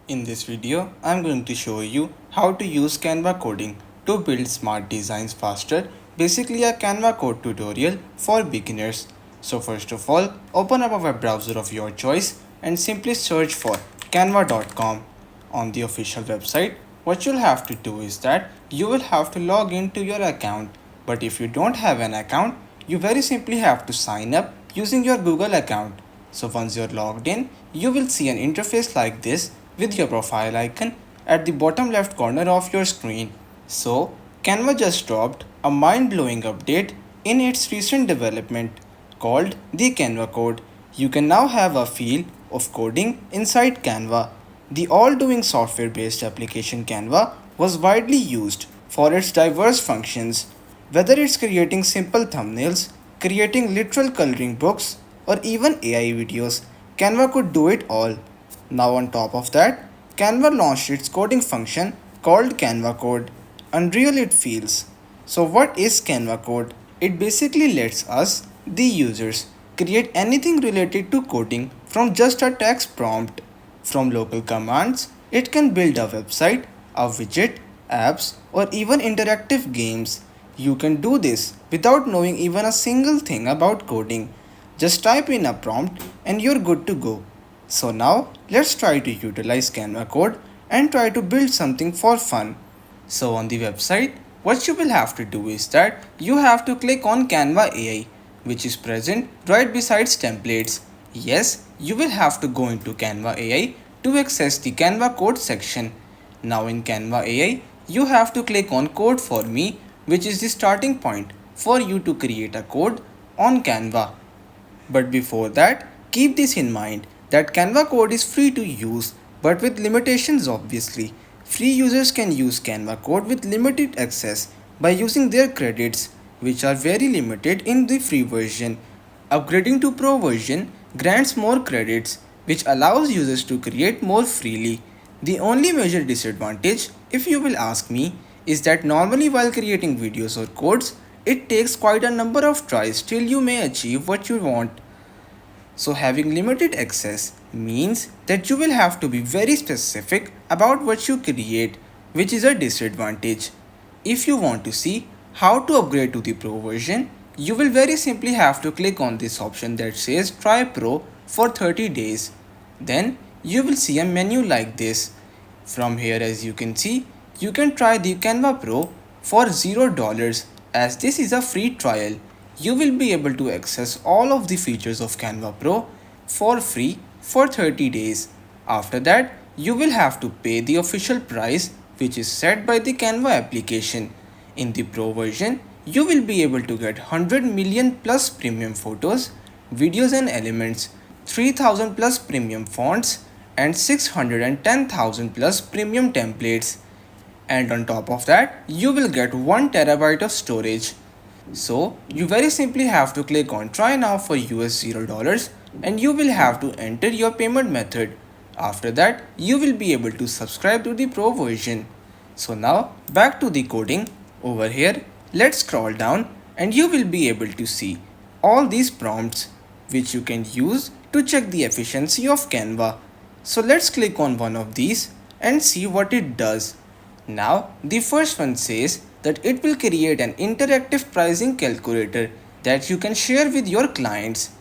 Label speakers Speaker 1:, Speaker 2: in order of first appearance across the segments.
Speaker 1: In this video, I'm going to show you how to use Canva coding to build smart designs faster, basically a Canva code tutorial for beginners. So first of all, open up a web browser of your choice and simply search for canva.com. On the official website, what you'll have to do is that you will have to log into your account. But if you don't have an account, you very simply have to sign up using your Google account. So once you're logged in, you will see an interface like this with your profile icon at the bottom left corner of your screen. So Canva just dropped a mind-blowing update in its recent development called the Canva code. You can now have a feel of coding inside Canva. The all-doing software-based application Canva was widely used for its diverse functions, whether it's creating simple thumbnails, creating literal coloring books, or even AI videos. Canva could do it all. Now on top of that, Canva launched its coding function called Canva Code. Unreal it feels. So what is Canva Code? It basically lets us, the users, create anything related to coding from just a text prompt. From local commands, it can build a website, a widget, apps, or even interactive games. You can do this without knowing even a single thing about coding. Just type in a prompt and you're good to go. So now let's try to utilize Canva code and try to build something for fun. So on the website, what you will have to do is that you have to click on Canva AI, which is present right besides templates. Yes, you will have to go into Canva AI to access the Canva code section. Now in Canva AI, you have to click on code for me, which is the starting point for you to create a code on Canva. But before that, keep this in mind that Canva code is free to use, but with limitations obviously. Free users can use Canva code with limited access by using their credits, which are very limited in the free version. Upgrading to Pro version grants more credits, which allows users to create more freely. The only major disadvantage, if you will ask me, is that normally while creating videos or codes, it takes quite a number of tries till you may achieve what you want. So having limited access means that you will have to be very specific about what you create, which is a disadvantage. If you want to see how to upgrade to the Pro version, you will very simply have to click on this option that says Try Pro for 30 days. Then you will see a menu like this. From here, as you can see, you can try the Canva Pro for $0 as this is a free trial. You will be able to access all of the features of Canva Pro for free for 30 days. After that, you will have to pay the official price, which is set by the Canva application. In the Pro version, you will be able to get 100 million plus premium photos, videos and elements, 3000 plus premium fonts, and 610,000 plus premium templates. And on top of that, you will get 1 terabyte of storage. So you very simply have to click on try now for $0 and you will have to enter your payment method. After that, you will be able to subscribe to the Pro version. So now back to the coding. Over here, let's scroll down and you will be able to see all these prompts which you can use to check the efficiency of Canva. So let's click on one of these and see what it does. Now the first one says that it will create an interactive pricing calculator that you can share with your clients.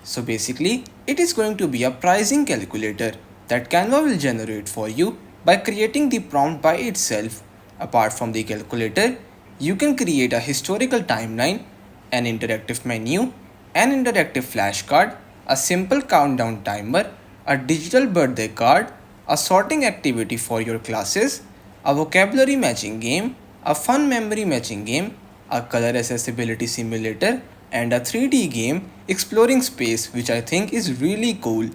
Speaker 1: So basically, it is going to be a pricing calculator that Canva will generate for you by creating the prompt by itself. Apart from the calculator, you can create a historical timeline, an interactive menu, an interactive flashcard, a simple countdown timer, a digital birthday card, a sorting activity for your classes, a vocabulary matching game, a fun memory matching game, a color accessibility simulator, and a 3D game exploring space, which I think is really cool.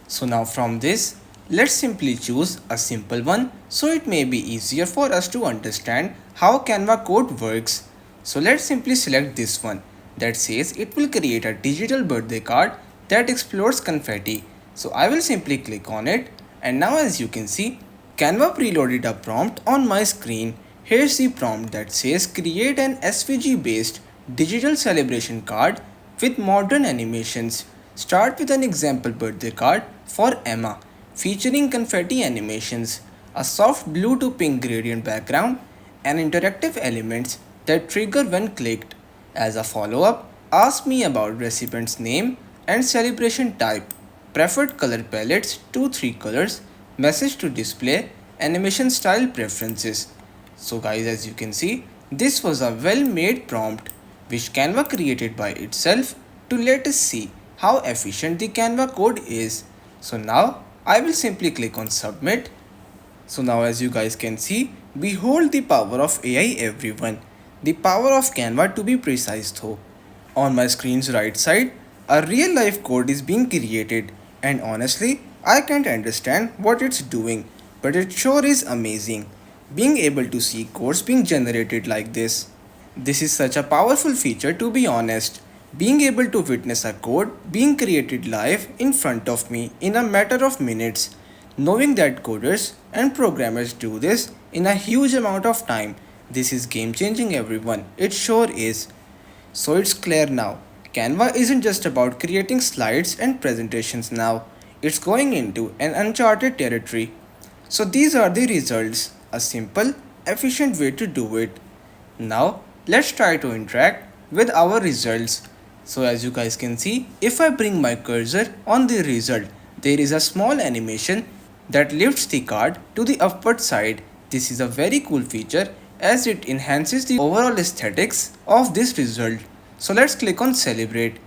Speaker 1: So now from this, let's simply choose a simple one so it may be easier for us to understand how Canva code works. So let's simply select this one that says it will create a digital birthday card that explodes confetti. So I will simply click on it, and now as you can see, Canva preloaded a prompt on my screen. Here's the prompt that says create an SVG based digital celebration card with modern animations. Start with an example birthday card for Emma. featuring confetti animations, a soft blue to pink gradient background, and interactive elements that trigger when clicked. As a follow up, ask me about recipient's name and celebration type, preferred color palettes 2-3 colors, message to display, animation style preferences. So guys, as you can see, this was a well made prompt which Canva created by itself to let us see how efficient the Canva code is. So now I will simply click on submit. So now as you guys can see, behold the power of AI everyone. The power of Canva to be precise though. On my screen's right side, a real life code is being created and honestly, I can't understand what it's doing, but it sure is amazing. Being able to see codes being generated like this. This is such a powerful feature to be honest. Being able to witness a code being created live in front of me in a matter of minutes. Knowing that coders and programmers do this in a huge amount of time. This is game changing everyone. It sure is. So it's clear now. Canva isn't just about creating slides and presentations now. It's going into an uncharted territory. So these are the results. A simple, efficient way to do it. Now let's try to interact with our results. So as you guys can see, if I bring my cursor on the result, there is a small animation that lifts the card to the upward side. This is a very cool feature as it enhances the overall aesthetics of this result. So let's click on celebrate.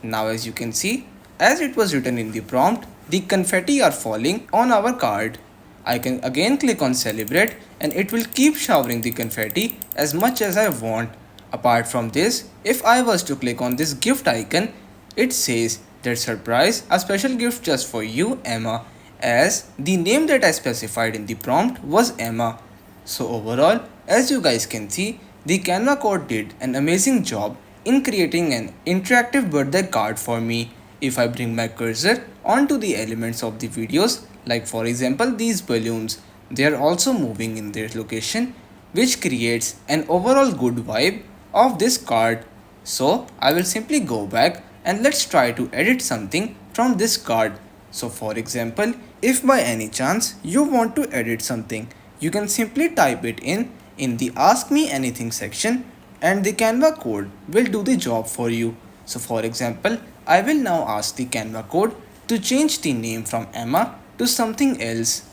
Speaker 1: Now as you can see, as it was written in the prompt, the confetti are falling on our card. I can again click on celebrate and it will keep showering the confetti as much as I want. Apart from this, if I was to click on this gift icon, it says that surprise, a special gift just for you, Emma, as the name that I specified in the prompt was Emma. So overall, as you guys can see, the Canva code did an amazing job in creating an interactive birthday card for me. If I bring my cursor onto the elements of the videos, like for example these balloons, they are also moving in their location, which creates an overall good vibe of this card. So I will simply go back and let's try to edit something from this card. So for example, if by any chance you want to edit something, you can simply type it in the ask me anything section and the Canva code will do the job for you. So for example, I will now ask the Canva code to change the name from Emma to something else.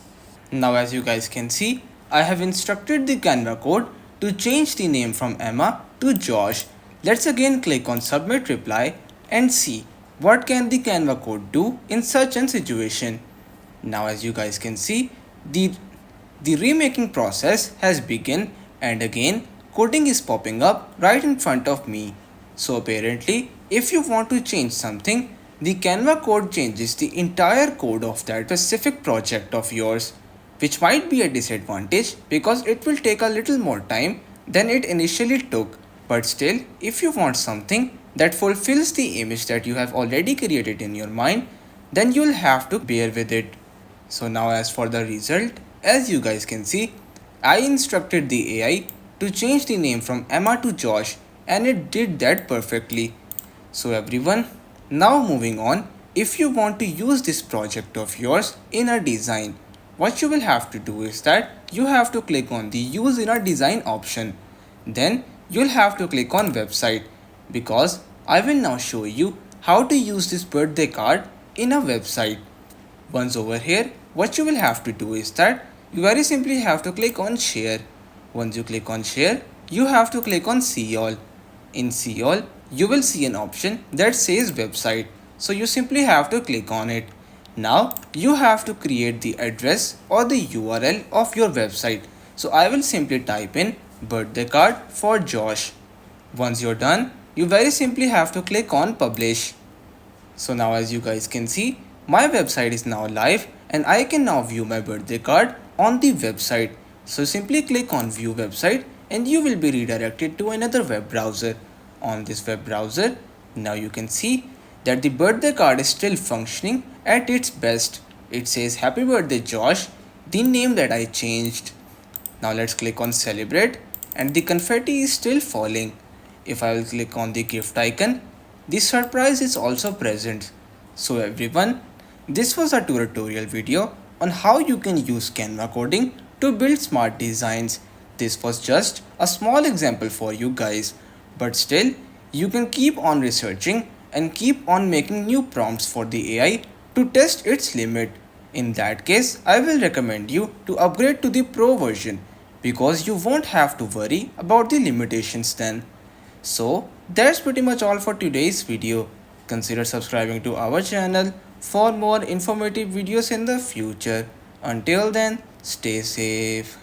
Speaker 1: Now as you guys can see, I have instructed the Canva code to change the name from Emma to Josh. Let's again click on submit reply and see what can the Canva code do in such an situation. Now as you guys can see, the remaking process has begun and again coding is popping up right in front of me. So apparently, if you want to change something, the Canva code changes the entire code of that specific project of yours, which might be a disadvantage because it will take a little more time than it initially took. But still, if you want something that fulfills the image that you have already created in your mind, then you'll have to bear with it. So now as for the result, as you guys can see, I instructed the AI to change the name from Emma to Josh and it did that perfectly. So everyone, now moving on, if you want to use this project of yours in a design, what you will have to do is that you have to click on the use in a design option. Then you'll have to click on website because I will now show you how to use this birthday card in a website. Once over here, what you will have to do is that you very simply have to click on share. Once you click on share, you have to click on see all. In see all, you will see an option that says website. So you simply have to click on it. Now you have to create the address or the URL of your website. So I will simply type in birthday card for Josh. Once you're done, you very simply have to click on publish. So now as you guys can see, my website is now live and I can now view my birthday card on the website. So simply click on view website and you will be redirected to another web browser. On this web browser, now you can see that the birthday card is still functioning at its best. It says happy birthday Josh, the name that I changed. Now let's click on celebrate and the confetti is still falling. If I will click on the gift icon, the surprise is also present. So everyone, This was a tutorial video on how you can use Canva coding to build smart designs. This was just a small example for you guys, but still, you can keep on researching and keep on making new prompts for the AI to test its limit. In that case, I will recommend you to upgrade to the Pro version because you won't have to worry about the limitations then. So that's pretty much all for today's video. Consider subscribing to our channel for more informative videos in the future. Until then, stay safe.